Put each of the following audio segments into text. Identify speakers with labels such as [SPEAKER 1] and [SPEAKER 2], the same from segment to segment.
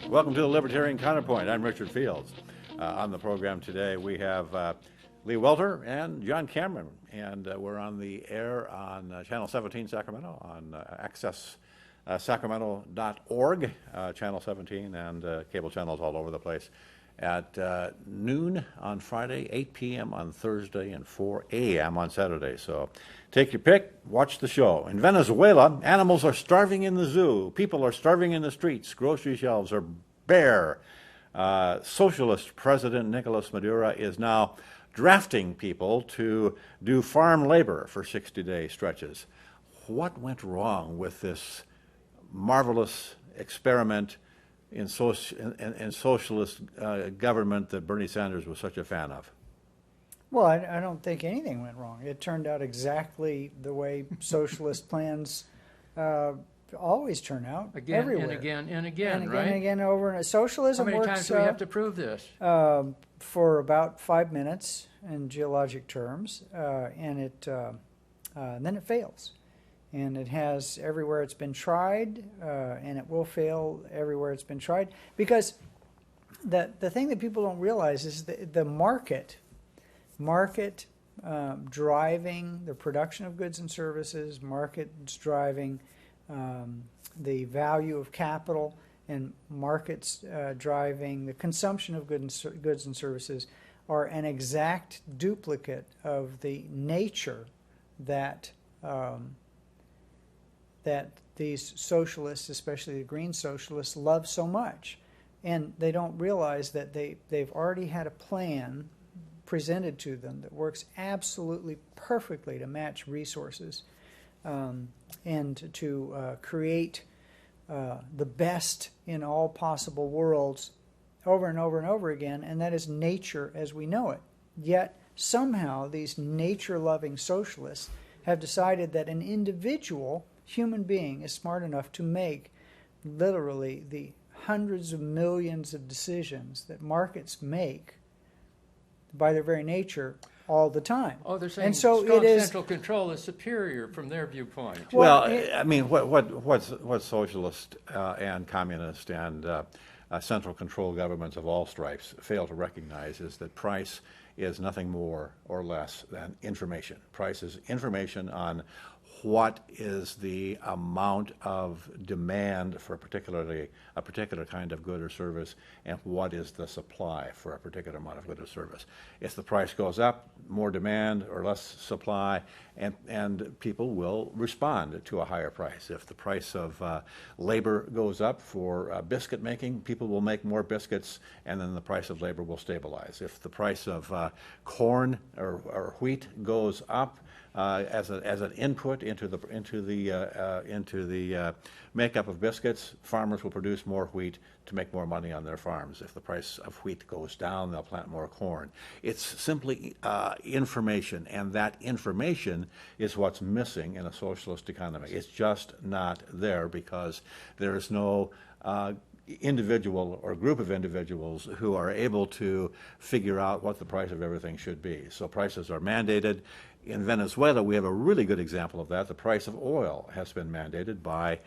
[SPEAKER 1] Welcome to the Libertarian Counterpoint. I'm Richard Fields. On the program today, we have Lee Welter and John Cameron, and we're on the air on Channel 17 Sacramento, on accesssacramento.org, Channel 17, and cable channels all over the place, at noon on Friday, 8 p.m. on Thursday, and 4 a.m. on Saturday. So take your pick, watch the show. In Venezuela, animals are starving in the zoo. People are starving in the streets. Grocery shelves are bare. Socialist President Nicolas Madura is now drafting people to do farm labor for 60-day stretches. What went wrong with this marvelous experiment in socialist government that Bernie Sanders was such a fan of?
[SPEAKER 2] Well, I don't think anything went wrong. It turned out exactly the way socialist plans always turn out.
[SPEAKER 3] Again
[SPEAKER 2] everywhere.
[SPEAKER 3] and again and
[SPEAKER 2] and
[SPEAKER 3] again,
[SPEAKER 2] again
[SPEAKER 3] right?
[SPEAKER 2] and again over. And socialism
[SPEAKER 3] How many
[SPEAKER 2] works,
[SPEAKER 3] times do we have to prove this?
[SPEAKER 2] For about 5 minutes in geologic terms, and then it fails. And it has everywhere it's been tried, and it will fail everywhere it's been tried. Because the thing that people don't realize is the market driving the production of goods and services, markets driving the value of capital, and markets driving the consumption of goods and services are an exact duplicate of the nature that these socialists, especially the green socialists, love so much. And they don't realize that they've already had a plan presented to them that works absolutely perfectly to match resources and to create the best in all possible worlds over and over and over again, and that is nature as we know it. Yet somehow these nature-loving socialists have decided that an individual human being is smart enough to make literally the hundreds of millions of decisions that markets make by their very nature all the time.
[SPEAKER 3] Oh, they're saying
[SPEAKER 2] and so
[SPEAKER 3] strong
[SPEAKER 2] it is,
[SPEAKER 3] central control is superior from their viewpoint.
[SPEAKER 1] Well, I mean, what socialist and communist and central control governments of all stripes fail to recognize is that price is nothing more or less than information. Price is information on what is the amount of demand for a particular kind of good or service, and what is the supply for a particular amount of good or service. If the price goes up, more demand or less supply, and people will respond to a higher price. If the price of labor goes up for biscuit making, people will make more biscuits, and then the price of labor will stabilize. If the price of corn or wheat goes up, as an input into the makeup of biscuits, farmers will produce more wheat to make more money on their farms. If the price of wheat goes down, they'll plant more corn. It's simply information, and that information is what's missing in a socialist economy. It's just not there because there is no individual or group of individuals who are able to figure out what the price of everything should be. So prices are mandated. In Venezuela, we have a really good example of that. The price of oil has been mandated by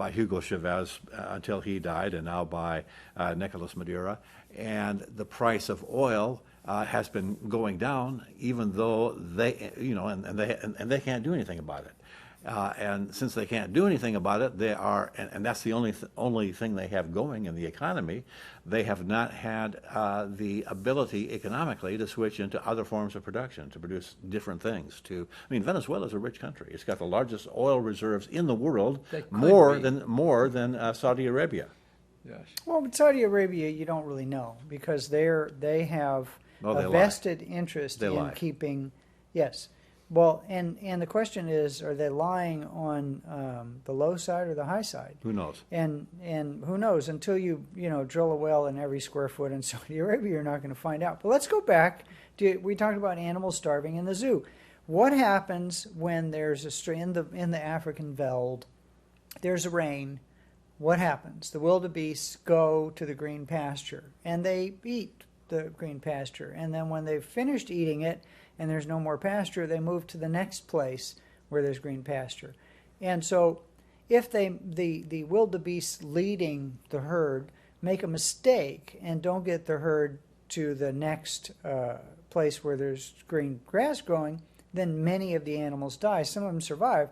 [SPEAKER 1] Hugo Chavez until he died, and now by Nicolas Madura. And the price of oil has been going down, even though they, and they can't do anything about it. And since they can't do anything about it, they are, and that's the only thing they have going in the economy. They have not had the ability economically to switch into other forms of production, to produce different things. Venezuela is a rich country. It's got the largest oil reserves in the world, more than Saudi Arabia.
[SPEAKER 3] Yes.
[SPEAKER 2] well, with Saudi Arabia, you don't really know because they have a vested interest in keeping. Yes. Well, and the question is, are they lying on the low side or the high side?
[SPEAKER 1] Who knows?
[SPEAKER 2] And who knows? Until you drill a well in every square foot in Saudi Arabia, you're not going to find out. But let's go back to, we talked about animals starving in the zoo. What happens when there's in the African veld, there's a rain? What happens? The wildebeests go to the green pasture and they eat the green pasture, and then when they've finished eating it and there's no more pasture, they move to the next place where there's green pasture. And so if the wildebeest leading the herd make a mistake and don't get the herd to the next place where there's green grass growing, then many of the animals die. Some of them survive.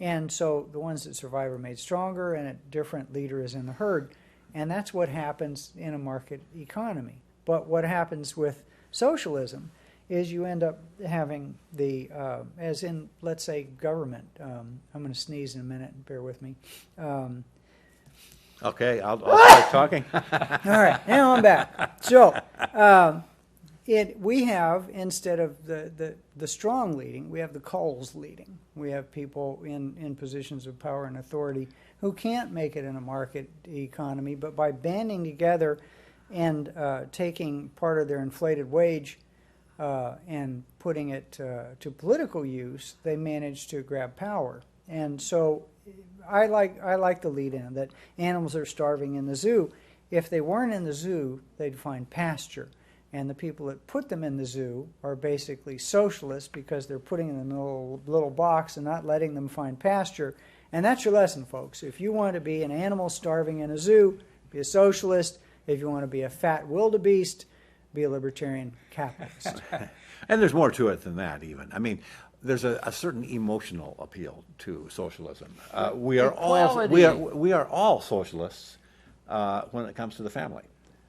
[SPEAKER 2] And so the ones that survive are made stronger, and a different leader is in the herd. And that's what happens in a market economy. But what happens with socialism is you end up having the, as in, let's say, government. I'm going to sneeze in a minute, bear with me.
[SPEAKER 1] Okay, I'll start talking.
[SPEAKER 2] All right, now I'm back. So we have, instead of the strong leading, we have the culls leading. We have people in positions of power and authority who can't make it in a market economy, but by banding together and taking part of their inflated wage and putting it to political use, they manage to grab power. And so I like the lead-in that animals are starving in the zoo. If they weren't in the zoo, they'd find pasture. And the people that put them in the zoo are basically socialists because they're putting them in a little box and not letting them find pasture. And that's your lesson, folks. If you want to be an animal starving in a zoo, be a socialist. If you want to be a fat wildebeest, be a libertarian capitalist.
[SPEAKER 1] And there's more to it than that, even. I mean, there's a certain emotional appeal to socialism. We are all socialists when it comes to the family.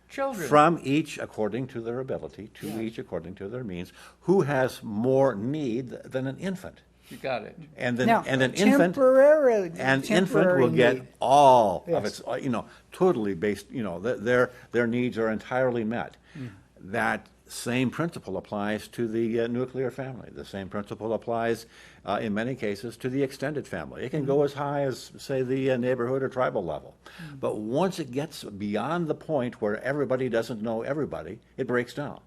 [SPEAKER 3] Children.
[SPEAKER 1] From each according to their ability, to each according to their means. Who has more need than an infant?
[SPEAKER 3] You got it.
[SPEAKER 1] And
[SPEAKER 2] Now,
[SPEAKER 1] an infant will get
[SPEAKER 2] need.
[SPEAKER 1] all of
[SPEAKER 2] Yes.
[SPEAKER 1] its, totally based, their needs are entirely met. That same principle applies to the nuclear family. The same principle applies, in many cases, to the extended family. It can go as high as, say, the neighborhood or tribal level. But once it gets beyond the point where everybody doesn't know everybody, it breaks down.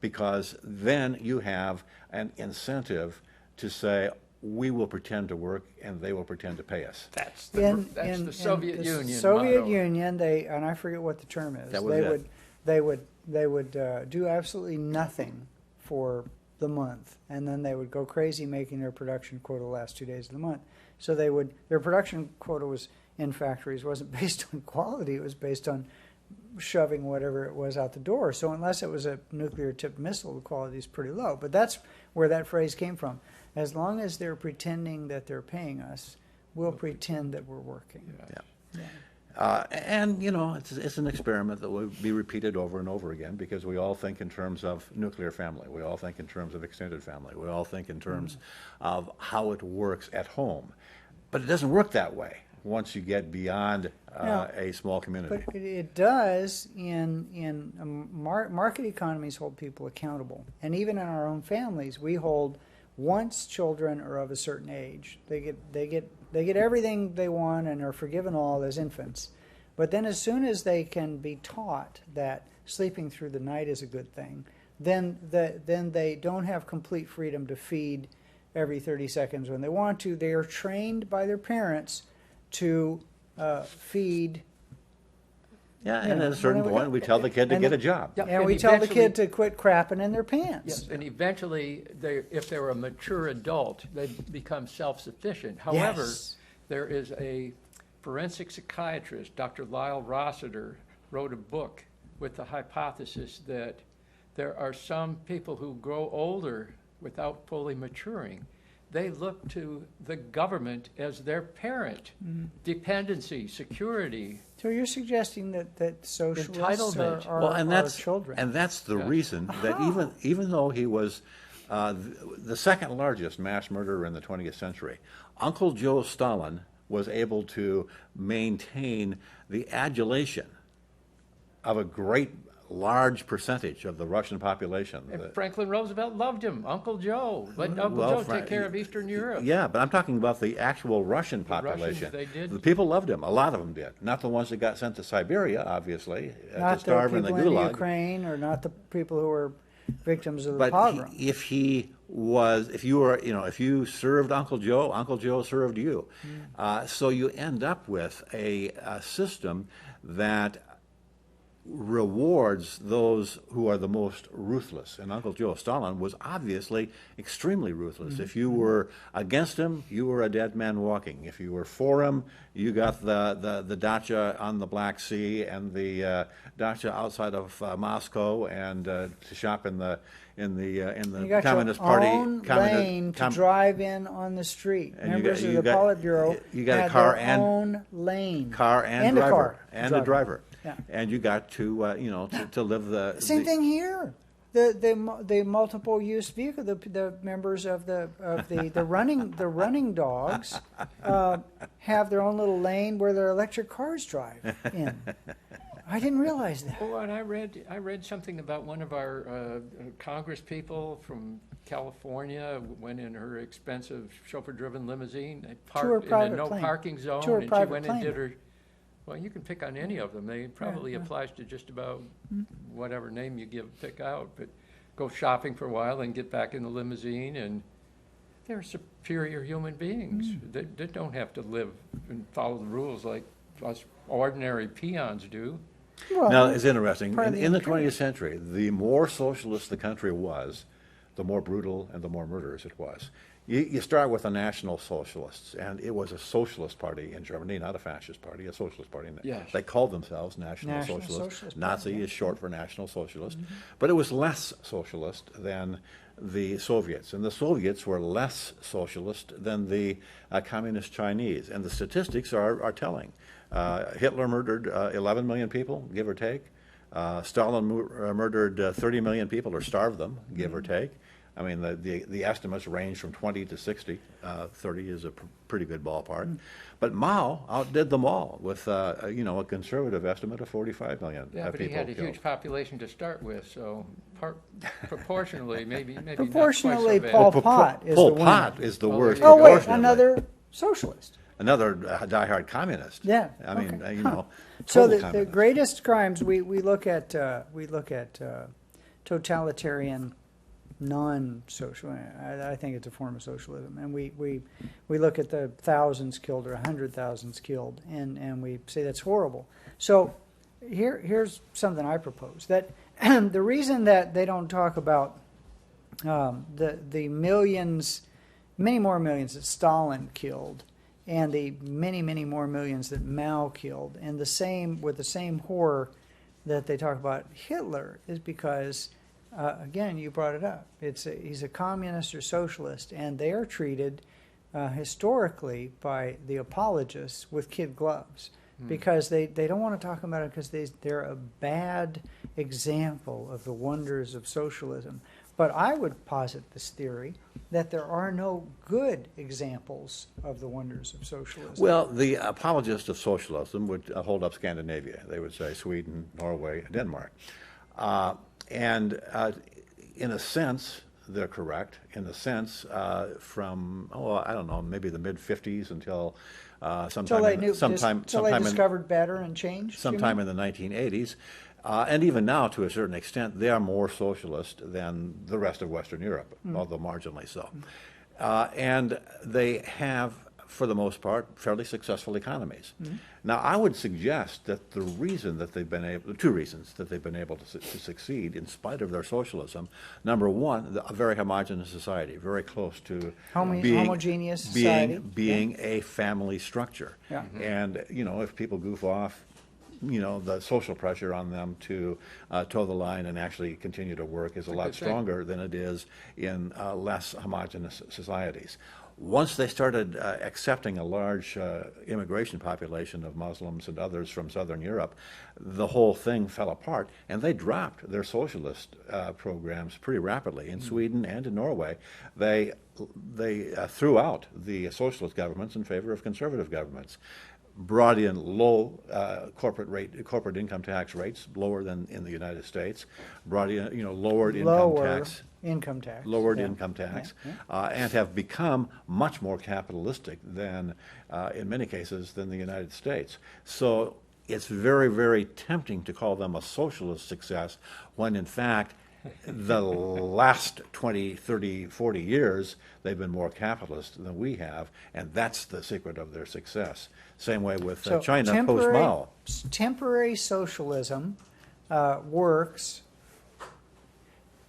[SPEAKER 1] Because then you have an incentive to say, we will pretend to work and they will pretend to pay us.
[SPEAKER 3] That's the Soviet
[SPEAKER 2] the
[SPEAKER 3] Union.
[SPEAKER 2] Soviet
[SPEAKER 3] motto.
[SPEAKER 2] Union, and I forget what the term is.
[SPEAKER 1] That was it.
[SPEAKER 2] They would do absolutely nothing for the month, and then they would go crazy making their production quota last 2 days of the month. So their production quota was in factories wasn't based on quality; it was based on shoving whatever it was out the door. So unless it was a nuclear-tipped missile, the quality is pretty low. But that's where that phrase came from. As long as they're pretending that they're paying us, we'll pretend that we're working.
[SPEAKER 1] Yeah. And it's an experiment that will be repeated over and over again because we all think in terms of nuclear family. We all think in terms of extended family. We all think in terms of how it works at home. But it doesn't work that way once you get beyond a small community.
[SPEAKER 2] But it does market economies hold people accountable. And even in our own families, we hold, once children are of a certain age, they get everything they want and are forgiven all as infants. But then as soon as they can be taught that sleeping through the night is a good thing, then they don't have complete freedom to feed every 30 seconds when they want to. They are trained by their parents to feed.
[SPEAKER 1] Yeah, and at a certain point, we tell the kid to get a job.
[SPEAKER 3] Yeah,
[SPEAKER 2] And we tell the kid to quit crapping in their pants.
[SPEAKER 3] Yes, and eventually, if they're a mature adult, they become self-sufficient. However,
[SPEAKER 2] Yes.
[SPEAKER 3] there is a forensic psychiatrist, Dr. Lyle Rossiter, wrote a book with the hypothesis that there are some people who grow older without fully maturing. They look to the government as their parent. Dependency, security.
[SPEAKER 2] So you're suggesting that socialists
[SPEAKER 3] Entitlement.
[SPEAKER 2] are children.
[SPEAKER 1] And that's the reason that even though he was the second largest mass murderer in the 20th century, Uncle Joe Stalin was able to maintain the adulation of a great large percentage of the Russian population.
[SPEAKER 3] And Franklin Roosevelt loved him, Uncle Joe. Let Uncle Joe take care of Eastern Europe.
[SPEAKER 1] Yeah, but I'm talking about the actual Russian population.
[SPEAKER 3] Russians, they did.
[SPEAKER 1] The people loved him. A lot of them did. Not the ones that got sent to Siberia, obviously,
[SPEAKER 2] Not
[SPEAKER 1] to starve
[SPEAKER 2] the
[SPEAKER 1] in the
[SPEAKER 2] people in
[SPEAKER 1] Gulag.
[SPEAKER 2] Ukraine, or not the people who were victims of the
[SPEAKER 1] But
[SPEAKER 2] pogrom.
[SPEAKER 1] if you served Uncle Joe served you. So you end up with a system that rewards those who are the most ruthless. And Uncle Joe Stalin was obviously extremely ruthless. If you were against him, you were a dead man walking. If you were for him, you got the dacha on the Black Sea and the dacha outside of Moscow, and to shop in the
[SPEAKER 2] You got
[SPEAKER 1] Communist
[SPEAKER 2] your
[SPEAKER 1] Party.
[SPEAKER 2] own lane to drive in on the street. Members of the Politburo
[SPEAKER 1] you got a
[SPEAKER 2] had
[SPEAKER 1] car
[SPEAKER 2] their
[SPEAKER 1] and
[SPEAKER 2] own lane.
[SPEAKER 1] car and
[SPEAKER 2] a
[SPEAKER 1] driver
[SPEAKER 2] car.
[SPEAKER 1] and a driver.
[SPEAKER 2] Yeah.
[SPEAKER 1] And you got to to live the
[SPEAKER 2] Same thing here. The multiple use vehicle. The members of the running dogs have their own little lane where their electric cars drive in. I didn't realize that.
[SPEAKER 3] Well, and I read something about one of our Congress people from California went in her expensive chauffeur-driven limousine, parked in a no parking zone, and she went and did her. Well, you can pick on any of them. They probably applies to just about whatever name you pick out. But go shopping for a while and get back in the limousine, and they're superior human beings. They don't have to live and follow the rules like us ordinary peons do.
[SPEAKER 2] Well,
[SPEAKER 1] now, it's interesting.
[SPEAKER 2] part of
[SPEAKER 1] In the
[SPEAKER 2] the
[SPEAKER 1] 20th century, the more socialist the country was, the more brutal and the more murderous it was. You start with the National Socialists, and it was a socialist party in Germany, not a fascist party, a socialist party.
[SPEAKER 3] Yes.
[SPEAKER 1] They called themselves National Socialists.
[SPEAKER 2] Socialist
[SPEAKER 1] Nazi
[SPEAKER 2] Party, yeah.
[SPEAKER 1] is short for National Socialist. But it was less socialist than the Soviets, and the Soviets were less socialist than the communist Chinese. And the statistics are telling. Hitler murdered 11 million people, give or take. Stalin murdered 30 million people, or starved them, give or take. I mean, the estimates range from 20 to 60. 30 is a pretty good ballpark. But Mao outdid them all with, a conservative estimate of 45 million
[SPEAKER 3] Yeah, but he
[SPEAKER 1] people
[SPEAKER 3] had a
[SPEAKER 1] killed.
[SPEAKER 3] huge population to start with, so proportionally, maybe
[SPEAKER 2] Proportionally,
[SPEAKER 3] not quite so bad.
[SPEAKER 2] Pol
[SPEAKER 1] Pol
[SPEAKER 2] Pot is
[SPEAKER 1] Pol
[SPEAKER 2] the winner.
[SPEAKER 1] Pot is the
[SPEAKER 3] Oh,
[SPEAKER 1] worst.
[SPEAKER 3] there you
[SPEAKER 2] Oh
[SPEAKER 3] go.
[SPEAKER 2] wait,
[SPEAKER 1] proportionately.
[SPEAKER 2] another socialist.
[SPEAKER 1] Another diehard communist.
[SPEAKER 2] Yeah.
[SPEAKER 1] I mean,
[SPEAKER 2] okay.
[SPEAKER 1] total
[SPEAKER 2] So the
[SPEAKER 1] communist.
[SPEAKER 2] greatest crimes we look at totalitarian non-social. I think it's a form of socialism, and we look at the thousands killed or 100,000 killed, and we say that's horrible. So here's something I propose, that the reason that they don't talk about the millions, many more millions that Stalin killed, and the many more millions that Mao killed, and the same horror that they talk about Hitler, is because again, you brought it up. He's a communist or socialist, and they are treated historically by the apologists with kid gloves, because they don't want to talk about it because they're a bad example of the wonders of socialism. But I would posit this theory that there are no good examples of the wonders of socialism.
[SPEAKER 1] Well, the apologists of socialism would hold up Scandinavia. They would say Sweden, Norway, Denmark. And in a sense, they're correct. In a sense, from I don't know, maybe the mid-50s until sometime
[SPEAKER 2] they discovered better and changed.
[SPEAKER 1] sometime in the 1980s, and even now, to a certain extent, they are more socialist than the rest of Western Europe, although marginally so. And they have, for the most part, fairly successful economies. Now, I would suggest that the reason that they've been able, two reasons that they've been able to succeed in spite of their socialism. Number one, a very homogeneous society, very close to
[SPEAKER 2] homogeneous society,
[SPEAKER 1] being a family structure.
[SPEAKER 2] Yeah.
[SPEAKER 1] And if people goof off, the social pressure on them to toe the line and actually continue to work is a lot stronger than it is in less homogeneous societies. Once they started accepting a large immigration population of Muslims and others from Southern Europe, the whole thing fell apart, and they dropped their socialist programs pretty rapidly. In Sweden and in Norway, they threw out the socialist governments in favor of conservative governments, brought in low corporate income tax rates, lower than in the United States, brought in lowered income tax. Lowered income tax, and have become much more capitalistic than, in many cases, than the United States. So it's very, very tempting to call them a socialist success when, in fact, the last 20, 30, 40 years, they've been more capitalist than we have, and that's the secret of their success. Same way with China post-Mao.
[SPEAKER 2] Temporary socialism works.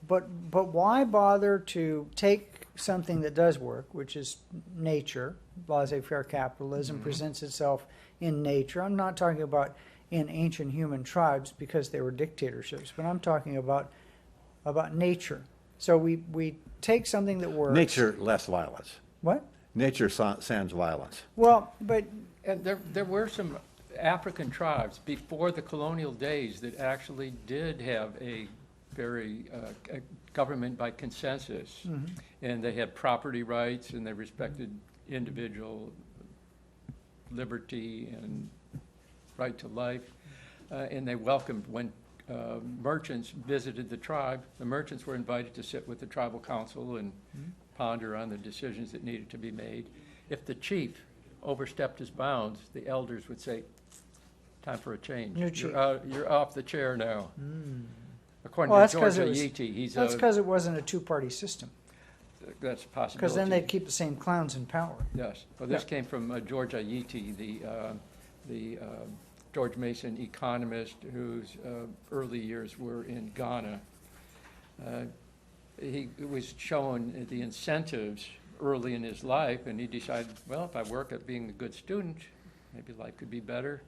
[SPEAKER 2] But why bother to take something that does work, which is nature, laissez-faire capitalism presents itself in nature. I'm not talking about in ancient human tribes because they were dictatorships, but I'm talking about nature. So we take something that works.
[SPEAKER 1] Nature, less violence.
[SPEAKER 2] What?
[SPEAKER 1] Nature sans violence.
[SPEAKER 2] Well, but
[SPEAKER 3] And there were some African tribes before the colonial days that actually did have a very a government by consensus, and they had property rights, and they respected individual liberty and right to life, and they welcomed when merchants visited the tribe. The merchants were invited to sit with the tribal council and ponder on the decisions that needed to be made. If the chief overstepped his bounds, the elders would say, "Time for a change.
[SPEAKER 2] New chief.
[SPEAKER 3] You're off the chair now." According
[SPEAKER 2] well,
[SPEAKER 3] to
[SPEAKER 2] that's because
[SPEAKER 3] George Ayiti,
[SPEAKER 2] that's because it wasn't a two-party system.
[SPEAKER 3] that's a possibility.
[SPEAKER 2] Because then they'd keep the same clowns in power.
[SPEAKER 3] Yes. Well, this came from George Ayiti, the George Mason economist whose early years were in Ghana. He was shown the incentives early in his life, and he decided, well, if I work at being a good student, maybe life could be better.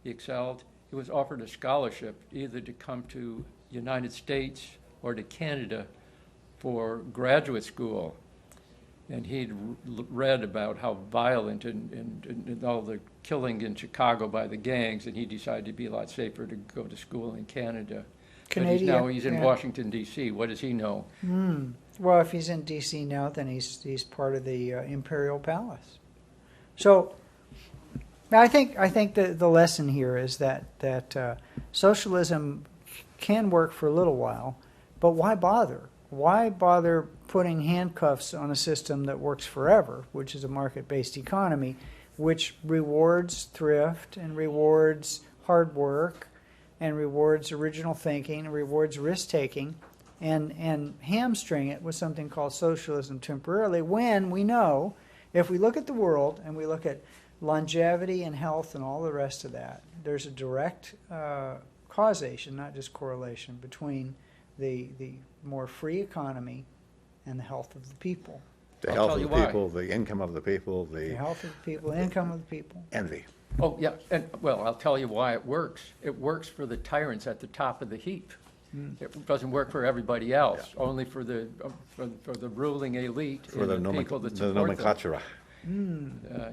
[SPEAKER 3] He excelled. He was offered a scholarship either to come to United States or to Canada for graduate school. And he'd read about how violent and all the killing in Chicago by the gangs, and he decided it'd be a lot safer to go to school in Canada.
[SPEAKER 2] Canadian,
[SPEAKER 3] But he's in
[SPEAKER 2] yeah.
[SPEAKER 3] Washington, D.C. What does he know?
[SPEAKER 2] Well, if he's in D.C. now, then he's part of the Imperial Palace. So, I think the lesson here is that socialism can work for a little while, but why bother? Why bother putting handcuffs on a system that works forever, which is a market-based economy, which rewards thrift and rewards hard work and rewards original thinking and rewards risk-taking, and hamstring it with something called socialism temporarily, when we know, if we look at the world and we look at longevity and health and all the rest of that, there's a direct causation, not just correlation, between the more free economy and the health of the people.
[SPEAKER 1] The
[SPEAKER 3] I'll
[SPEAKER 1] health
[SPEAKER 3] tell
[SPEAKER 1] of
[SPEAKER 3] you
[SPEAKER 1] the
[SPEAKER 3] why.
[SPEAKER 1] people, the income of the people,
[SPEAKER 2] The
[SPEAKER 1] the
[SPEAKER 2] health of the people, income of the people.
[SPEAKER 1] envy.
[SPEAKER 3] Oh, yeah, and, well, I'll tell you why it works. It works for the tyrants at the top of the heap. It doesn't work for everybody else, only for the ruling elite
[SPEAKER 1] For
[SPEAKER 3] and
[SPEAKER 1] the,
[SPEAKER 3] the people that
[SPEAKER 1] the
[SPEAKER 3] support them.
[SPEAKER 1] nomenclature.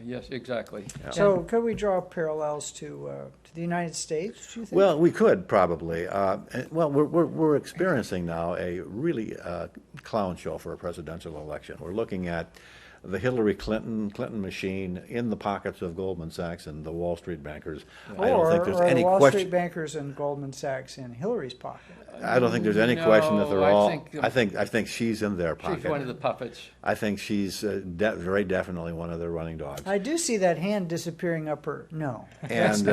[SPEAKER 3] Yes, exactly.
[SPEAKER 2] So could we draw parallels to the United States, do you think?
[SPEAKER 1] Well, we could probably. Well, we're experiencing now a really clown show for a presidential election. We're looking at the Hillary Clinton machine in the pockets of Goldman Sachs and the Wall Street bankers. I don't think there's
[SPEAKER 2] or
[SPEAKER 1] any
[SPEAKER 2] the Wall
[SPEAKER 1] question.
[SPEAKER 2] Street bankers and Goldman Sachs in Hillary's pocket.
[SPEAKER 1] I don't think there's any question that they're
[SPEAKER 3] No, I
[SPEAKER 1] all.
[SPEAKER 3] think-
[SPEAKER 1] I think she's in their pocket.
[SPEAKER 3] She's one of the puppets.
[SPEAKER 1] I think she's very definitely one of their running dogs.
[SPEAKER 2] I do see that hand disappearing up her. No.
[SPEAKER 1] And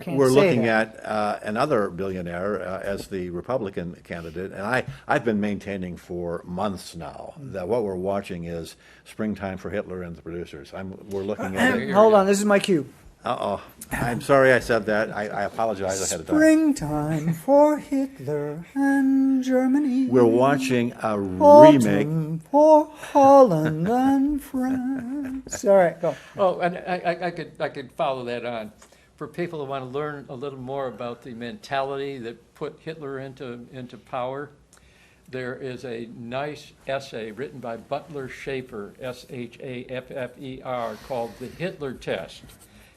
[SPEAKER 2] can't
[SPEAKER 1] we're
[SPEAKER 2] say
[SPEAKER 1] looking
[SPEAKER 2] that.
[SPEAKER 1] at another billionaire as the Republican candidate. And I've been maintaining for months now that what we're watching is Springtime for Hitler and the producers. We're looking at it.
[SPEAKER 2] Hold on, this is my cue.
[SPEAKER 1] Uh-oh. I'm sorry I said that. I apologize ahead of time.
[SPEAKER 2] Springtime for Hitler and Germany.
[SPEAKER 1] We're watching a remake.
[SPEAKER 2] Autumn for Holland and France. All right, go.
[SPEAKER 3] Oh, and I could follow that on. For people who want to learn a little more about the mentality that put Hitler into power, there is a nice essay written by Butler Schaeffer, Shaffer, called The Hitler Test.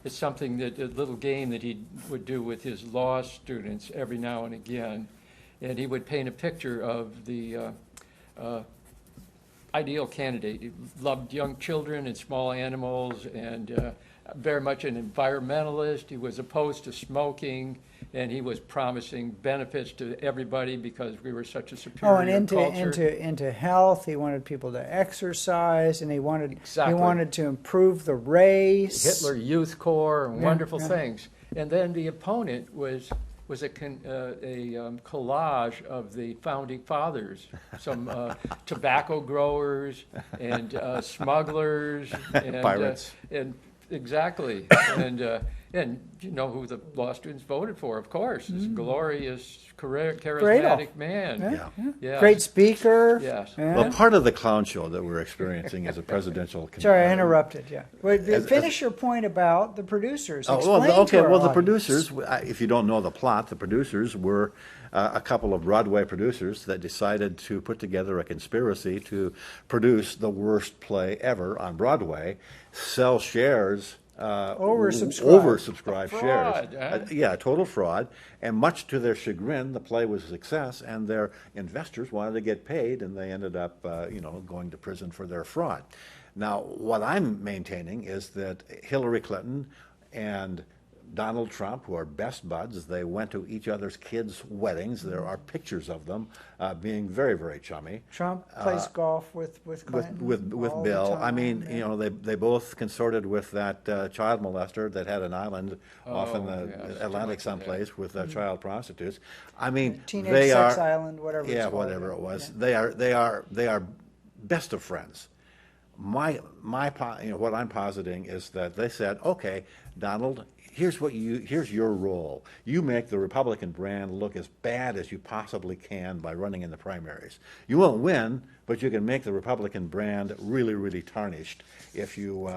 [SPEAKER 3] It's something that a little game that he would do with his law students every now and again, and he would paint a picture of the ideal candidate. He loved young children and small animals, and very much an environmentalist. He was opposed to smoking, and he was promising benefits to everybody because we were such a superior
[SPEAKER 2] Oh, and
[SPEAKER 3] culture.
[SPEAKER 2] into health. He wanted people to exercise, and he wanted
[SPEAKER 3] Exactly.
[SPEAKER 2] to improve the race.
[SPEAKER 3] Hitler Youth Corps and
[SPEAKER 2] Yeah,
[SPEAKER 3] wonderful
[SPEAKER 2] yeah.
[SPEAKER 3] things. And then the opponent was a collage of the founding fathers, some tobacco growers and smugglers and
[SPEAKER 1] Pirates.
[SPEAKER 3] and exactly, and And you know who the law students voted for, of course. This glorious, charismatic
[SPEAKER 2] Great.
[SPEAKER 3] man.
[SPEAKER 2] Yeah.
[SPEAKER 3] Yes.
[SPEAKER 2] Great speaker.
[SPEAKER 3] Yes.
[SPEAKER 2] Yeah.
[SPEAKER 1] Well, part of the clown show that we're experiencing is a presidential.
[SPEAKER 2] Sorry, I interrupted. Yeah. Wait,
[SPEAKER 1] As-
[SPEAKER 2] finish your point about the producers.
[SPEAKER 1] Oh,
[SPEAKER 2] Explain
[SPEAKER 1] well, okay.
[SPEAKER 2] to our
[SPEAKER 1] Well, the
[SPEAKER 2] audience.
[SPEAKER 1] producers, if you don't know the plot, the producers were a couple of Broadway producers that decided to put together a conspiracy to produce the worst play ever on Broadway, sell shares. Oversubscribed
[SPEAKER 3] Fraud,
[SPEAKER 1] shares.
[SPEAKER 3] huh?
[SPEAKER 1] Yeah, total fraud. And much to their chagrin, the play was a success, and their investors wanted to get paid, and they ended up, going to prison for their fraud. Now, what I'm maintaining is that Hillary Clinton and Donald Trump, who are best buds, they went to each other's kids' weddings. There are pictures of them being very, very chummy.
[SPEAKER 2] Trump plays golf with Clinton
[SPEAKER 1] With
[SPEAKER 2] all the
[SPEAKER 1] Bill. I
[SPEAKER 2] time,
[SPEAKER 1] mean,
[SPEAKER 2] yeah.
[SPEAKER 1] they both consorted with that child molester that had an island off in the
[SPEAKER 3] yes,
[SPEAKER 1] Atlantic
[SPEAKER 3] yeah.
[SPEAKER 1] someplace with child prostitutes. I mean,
[SPEAKER 2] Teenage
[SPEAKER 1] they
[SPEAKER 2] Sex
[SPEAKER 1] are,
[SPEAKER 2] Island, whatever it's
[SPEAKER 1] yeah,
[SPEAKER 2] called.
[SPEAKER 1] whatever it
[SPEAKER 2] Yeah.
[SPEAKER 1] was. They are best of friends. What I'm positing is that they said, okay, Donald, here's your role. You make the Republican brand look as bad as you possibly can by running in the primaries. You won't win, but you can make the Republican brand really, really tarnished if you,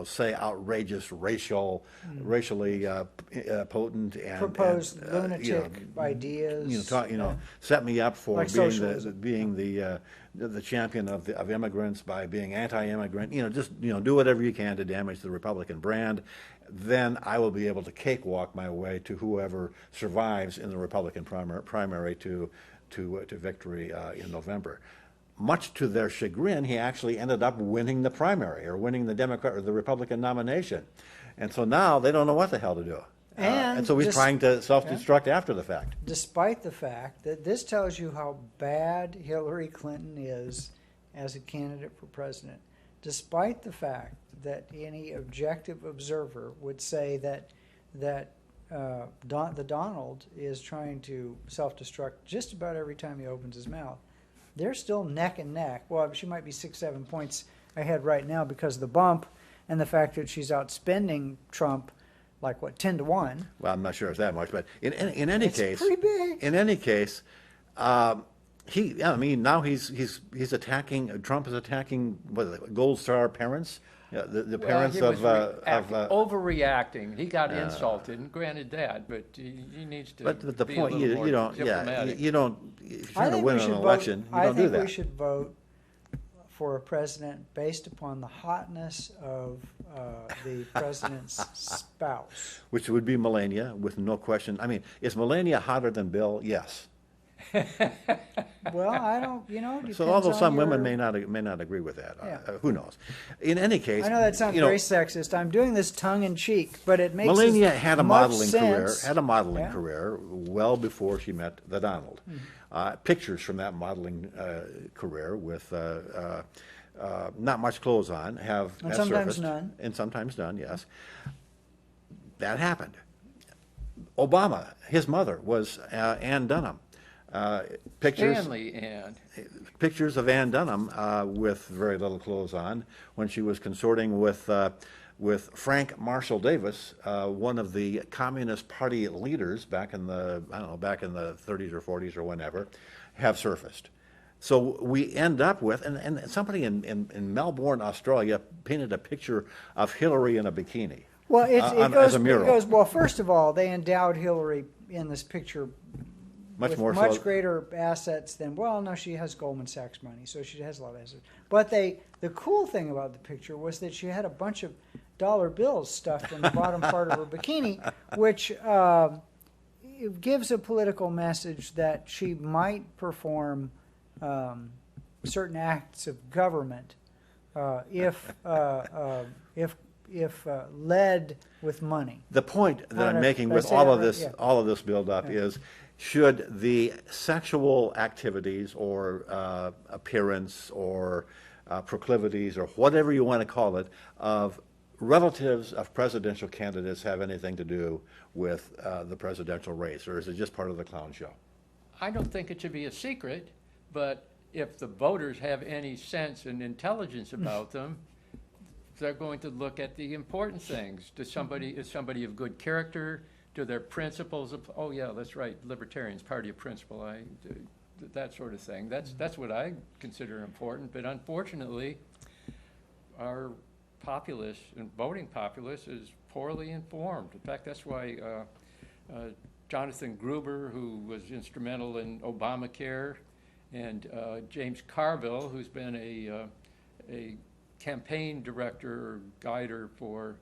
[SPEAKER 1] say outrageous racially potent and
[SPEAKER 2] Propose
[SPEAKER 1] and,
[SPEAKER 2] lunatic ideas.
[SPEAKER 1] set me up for
[SPEAKER 2] Like socialism.
[SPEAKER 1] being the champion of immigrants by being anti-immigrant. Do whatever you can to damage the Republican brand. Then I will be able to cakewalk my way to whoever survives in the Republican primary to victory in November. Much to their chagrin, he actually ended up winning the primary or winning the Democrat or the Republican nomination. And so now they don't know what the hell to do. And so he's trying to self-destruct after the fact.
[SPEAKER 2] Despite the fact that this tells you how bad Hillary Clinton is as a candidate for president, despite the fact that any objective observer would say that the Donald is trying to self-destruct just about every time he opens his mouth, they're still neck and neck. Well, she might be 6-7 points ahead right now because of the bump and the fact that she's outspending Trump like 10-1.
[SPEAKER 1] Well, I'm not sure it's that much, but in any
[SPEAKER 2] It's
[SPEAKER 1] case,
[SPEAKER 2] pretty big.
[SPEAKER 1] In any case, now he's attacking. Trump is attacking Gold Star parents, the parents
[SPEAKER 3] he was
[SPEAKER 1] of
[SPEAKER 3] overreacting. He got insulted, and granted that, but he needs to.
[SPEAKER 1] But the
[SPEAKER 3] be
[SPEAKER 1] point,
[SPEAKER 3] a little more
[SPEAKER 1] you don't. Yeah,
[SPEAKER 3] diplomatic.
[SPEAKER 1] you don't. If you're
[SPEAKER 2] I
[SPEAKER 1] trying to
[SPEAKER 2] think
[SPEAKER 1] win
[SPEAKER 2] we
[SPEAKER 1] an
[SPEAKER 2] should
[SPEAKER 1] election,
[SPEAKER 2] vote.
[SPEAKER 1] you don't do
[SPEAKER 2] I think
[SPEAKER 1] that.
[SPEAKER 2] we should vote for a president based upon the hotness of the president's spouse.
[SPEAKER 1] Which would be Melania, with no question. I mean, is Melania hotter than Bill? Yes.
[SPEAKER 2] Well, I don't. Depends
[SPEAKER 1] So although
[SPEAKER 2] on
[SPEAKER 1] some
[SPEAKER 2] your-
[SPEAKER 1] women may not agree with that,
[SPEAKER 2] Yeah.
[SPEAKER 1] who knows? In any case,
[SPEAKER 2] I know that sounds very sexist. I'm doing this tongue in cheek, but it makes
[SPEAKER 1] Melania
[SPEAKER 2] as
[SPEAKER 1] had a
[SPEAKER 2] much
[SPEAKER 1] modeling career.
[SPEAKER 2] sense.
[SPEAKER 1] Had a modeling
[SPEAKER 2] Yeah.
[SPEAKER 1] career well before she met the Donald. Pictures from that modeling career with not much clothes on have
[SPEAKER 2] sometimes
[SPEAKER 1] surfaced.
[SPEAKER 2] none.
[SPEAKER 1] And sometimes none. Yes, that happened. Obama, his mother was Ann Dunham. Pictures.
[SPEAKER 3] Stanley and
[SPEAKER 1] Pictures of Ann Dunham with very little clothes on when she was consorting with Frank Marshall Davis, one of the Communist Party leaders back in the 30s or 40s or whenever, have surfaced. So we end up with, and somebody in Melbourne, Australia, painted a picture of Hillary in a bikini.
[SPEAKER 2] Well,
[SPEAKER 1] as a mural.
[SPEAKER 2] well, first of all, they endowed Hillary in this picture
[SPEAKER 1] Much
[SPEAKER 2] with
[SPEAKER 1] more
[SPEAKER 2] much
[SPEAKER 1] so.
[SPEAKER 2] greater assets than, well, no, she has Goldman Sachs money, so she has a lot of assets. But the cool thing about the picture was that she had a bunch of dollar bills stuffed in the bottom part of her bikini, which it gives a political message that she might perform certain acts of government if led with money.
[SPEAKER 1] The point that
[SPEAKER 2] Kind
[SPEAKER 1] I'm
[SPEAKER 2] of-
[SPEAKER 1] making
[SPEAKER 2] did I
[SPEAKER 1] with
[SPEAKER 2] say
[SPEAKER 1] all
[SPEAKER 2] that
[SPEAKER 1] of
[SPEAKER 2] right?
[SPEAKER 1] this,
[SPEAKER 2] Yeah.
[SPEAKER 1] all of this build-up is, should the sexual activities or appearance or proclivities or whatever you want to call it of relatives of presidential candidates have anything to do with the presidential race, or is it just part of the clown show?
[SPEAKER 3] I don't think it should be a secret, but if the voters have any sense and intelligence about them, they're going to look at the important things. Is somebody of good character? Do their principles, oh yeah, that's right, libertarians, party of principle, that sort of thing. That's what I consider important, but unfortunately, our populace and voting populace is poorly informed. In fact, that's why Jonathan Gruber, who was instrumental in Obamacare, and James Carville, who's been a campaign director or guider for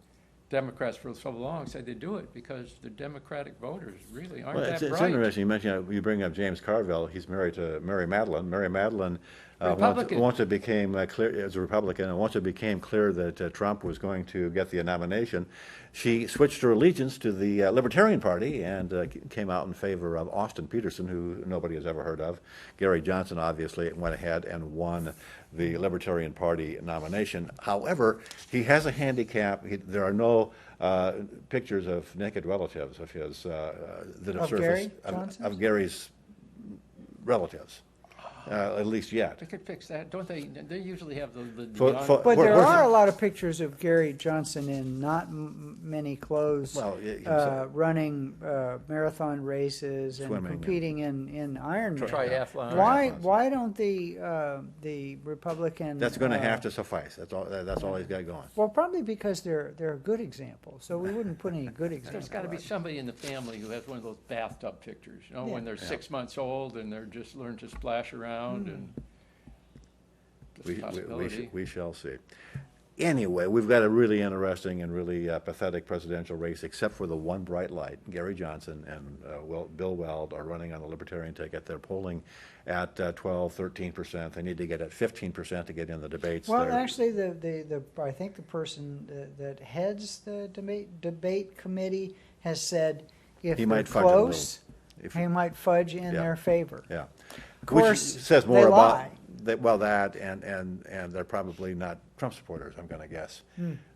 [SPEAKER 3] Democrats for so long, said they do it because the Democratic voters really aren't that
[SPEAKER 1] it's
[SPEAKER 3] bright.
[SPEAKER 1] interesting you mention, you bring up James Carville. He's married to Mary Madeline. Mary Madeline
[SPEAKER 3] Republican.
[SPEAKER 1] once it became clear, as a Republican, and once it became clear that Trump was going to get the nomination, she switched her allegiance to the Libertarian Party and came out in favor of Austin Peterson, who nobody has ever heard of. Gary Johnson obviously went ahead and won the Libertarian Party nomination. However, he has a handicap. There are no pictures of naked relatives of his that have
[SPEAKER 2] Of
[SPEAKER 1] surfaced
[SPEAKER 2] Gary Johnson's?
[SPEAKER 1] of Gary's relatives, at least yet.
[SPEAKER 3] They could fix that, don't they? They usually have the
[SPEAKER 2] But there
[SPEAKER 1] Where's
[SPEAKER 2] are
[SPEAKER 1] the-
[SPEAKER 2] a lot of pictures of Gary Johnson in not many clothes,
[SPEAKER 1] Well, himself.
[SPEAKER 2] running marathon races and
[SPEAKER 1] Swimming and-
[SPEAKER 2] competing in Ironman.
[SPEAKER 3] triathlon.
[SPEAKER 2] Why don't the Republican?
[SPEAKER 1] That's going to have to suffice. That's all he's got going.
[SPEAKER 2] Well, probably because they're a good example. So we wouldn't put any good examples.
[SPEAKER 3] There's got to be somebody in the family who has one of those bathtub pictures, you know, when they're 6 months old and they're just learn to splash around and just a possibility.
[SPEAKER 1] We shall see. Anyway, we've got a really interesting and really pathetic presidential race, except for the one bright light. Gary Johnson and Bill Weld are running on the Libertarian ticket. They're polling at 12, 13%. They need to get at 15% to get in the debates.
[SPEAKER 2] Well,
[SPEAKER 1] They're-
[SPEAKER 2] actually, I think the person that heads the debate committee has said if
[SPEAKER 1] He
[SPEAKER 2] they're
[SPEAKER 1] might fudge a little.
[SPEAKER 2] close,
[SPEAKER 1] If-
[SPEAKER 2] he might fudge in
[SPEAKER 1] Yeah.
[SPEAKER 2] their favor.
[SPEAKER 1] Yeah.
[SPEAKER 2] Of course,
[SPEAKER 1] Which says
[SPEAKER 2] they
[SPEAKER 1] more about
[SPEAKER 2] lie.
[SPEAKER 1] that and they're probably not Trump supporters, I'm going to guess.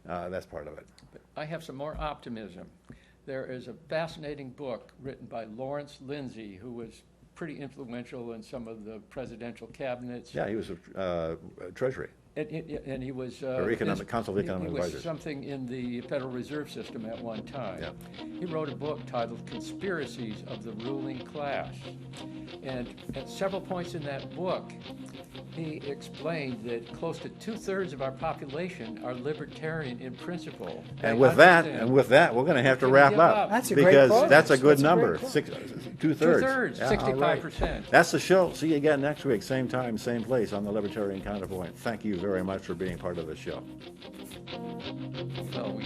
[SPEAKER 1] That's part of it.
[SPEAKER 3] I have some more optimism. There is a fascinating book written by Lawrence Lindsay, who was pretty influential in some of the presidential cabinets.
[SPEAKER 1] Yeah, he was Treasury.
[SPEAKER 3] And he was
[SPEAKER 1] Or economic- Council of Economic
[SPEAKER 3] he was
[SPEAKER 1] Advisors.
[SPEAKER 3] something in the Federal Reserve System at one time.
[SPEAKER 1] Yeah.
[SPEAKER 3] He wrote a book titled Conspiracies of the Ruling Class. And at several points in that book, he explained that close to 2/3 of our population are libertarian in principle.
[SPEAKER 1] And
[SPEAKER 3] They
[SPEAKER 1] with that,
[SPEAKER 3] understand.
[SPEAKER 1] we're going to have to
[SPEAKER 3] Gonna
[SPEAKER 1] wrap
[SPEAKER 3] give
[SPEAKER 1] up.
[SPEAKER 3] up.
[SPEAKER 2] That's a great
[SPEAKER 1] Because
[SPEAKER 2] quote.
[SPEAKER 1] that's a good
[SPEAKER 2] That's a
[SPEAKER 1] number,
[SPEAKER 2] great
[SPEAKER 1] 2/3.
[SPEAKER 3] 2/3,
[SPEAKER 1] Yeah, all right.
[SPEAKER 3] 65%.
[SPEAKER 1] That's the show. See you again next week, same time, same place on the Libertarian Counterpoint. Thank you very much for being part of the show.
[SPEAKER 3] Well, we